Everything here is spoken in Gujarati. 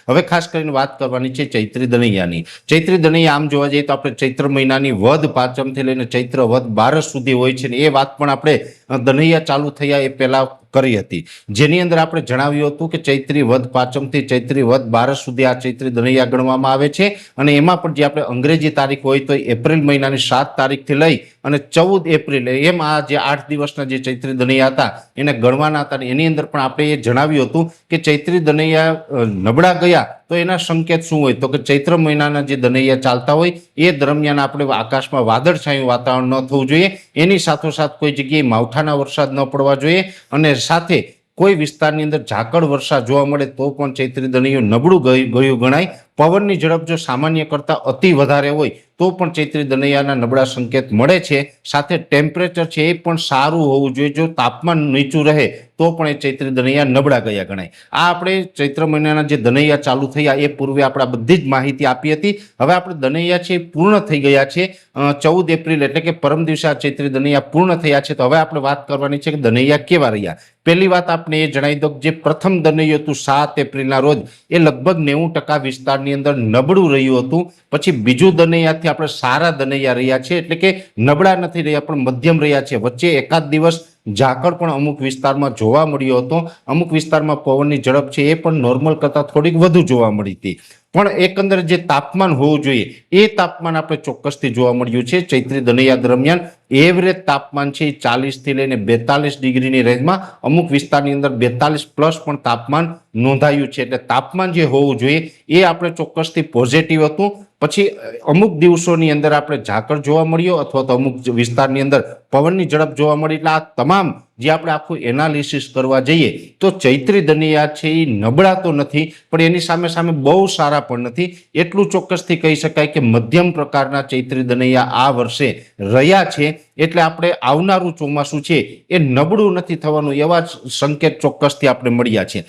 હવે ખાસ કરીને વાત કરવાની છે ચૈત્રી દનૈયાની। ચૈત્રી દનૈયા આમ જોવા જઈએ તો આપણે ચૈત્ર મહિનાની વદ પાંચમથી લઈને ચૈત્ર વદ બારસ સુધી હોય છે, ને એ વાત પણ આપણે દનૈયા ચાલુ થયા એ પહેલા કરી હતી, જેની અંદર આપણે જણાવ્યું હતું કે ચૈત્રી વદ પાંચમથી ચૈત્રી વદ બારસ સુધી આ ચૈત્રી દનૈયા ગણવામાં આવે છે। અને એમાં પણ જે આપણે અંગ્રેજી તારીખ હોય તો એપ્રિલ મહિનાની 7 તારીખથી લઈ અને 14 એપ્રિલ એમ આ જે 8 દિવસના જે ચૈત્રી દનૈયા હતા એને ગણવાના હતા। એની અંદર પણ આપણે એ જણાવ્યું હતું કે ચૈત્રી દનૈયા નબળા ગયા તો એના સંકેત શું હોય, તો કે ચૈત્ર મહિનાના જે દનૈયા ચાલતા હોય એ દરમિયાન આપણે આકાશમાં વાદળછાયું વાતાવરણ ન થવું જોઈએ, એની સાથોસાથ કોઈ જગ્યાએ માવઠાના વરસાદ ન પડવા જોઈએ, અને સાથે કોઈ વિસ્તારની અંદર ઝાકળ વર્ષા જોવા મળે તો પણ ચૈત્રી દનૈયું નબળું ગયું ગણાય। પવનની ઝડપ જો સામાન્ય કરતાં અતિ વધારે હોય તો પણ ચૈત્રી દનૈયાના નબળા સંકેત મળે છે। સાથે ટેમ્પરેચર છે એ પણ સારું હોવું જોઈએ, જો તાપમાન નીચું રહે તો પણ એ ચૈત્રી દનૈયા નબળા ગયા ગણાય। આ આપણે ચૈત્ર મહિનાના જે દનૈયા ચાલુ થયા એ પૂર્વે આપણે બધી જ માહિતી આપી હતી। હવે આપણે દનૈયા છે એ પૂર્ણ થઈ ગયા છે 14 એપ્રિલ એટલે કે પરમ દિવસે આ ચૈત્રી દનૈયા પૂર્ણ થયા છે। તો હવે આપણે વાત કરવાની છે કે દનૈયા કેવા રહ્યા। પહેલી વાત આપણે એ જણાવી દો જે પ્રથમ દનૈયું હતું 7 એપ્રિલના રોજ એ લગભગ 90% વિસ્તારની અંદર નબળું રહ્યું હતું। પછી બીજું દનૈયાથી આપણે સારા દનૈયા રહ્યા છે, એટલે કે નબળા નથી રહ્યા પણ મધ્યમ રહ્યા છે। વચ્ચે એકાદ દિવસ ઝાકળ પણ અમુક વિસ્તારમાં જોવા મળ્યો હતો, અમુક વિસ્તારમાં પવનની ઝડપ છે એ પણ નોર્મલ કરતાં થોડીક વધુ જોવા મળી હતી। પણ એકંદરે જે તાપમાન હોવું જોઈએ એ તાપમાન આપણે ચોક્કસથી જોવા મળ્યું છે। ચૈત્રી દનૈયા દરમિયાન એવરેજ તાપમાન છે 40 થી લઈને 42 ડિગ્રીની રેન્જમાં, અમુક વિસ્તારની અંદર 42 પ્લસ પણ તાપમાન નોંધાયું છે। એટલે તાપમાન જે હોવું જોઈએ એ આપણે ચોક્કસથી પોઝિટિવ હતું। પછી અમુક દિવસોની અંદર આપણે ઝાકળ જોવા મળ્યો અથવા તો અમુક વિસ્તારની અંદર પવનની ઝડપ જોવા મળી। એટલે આ તમામ જે આપણે આખું એનાલિસિસ કરવા જઈએ તો ચૈત્રી દનૈયા છે એ નબળા તો નથી પણ એની સામે સામે બહુ સારા પણ નથી। એટલું ચોક્કસથી કહી શકાય કે મધ્યમ પ્રકારના ચૈત્રી દનૈયા આ વર્ષે રહ્યા છે। એટલે આપણે આવનારું ચોમાસું છે એ નબળું નથી થવાનું એવા સંકેત ચોક્કસથી આપણે મળ્યા છે।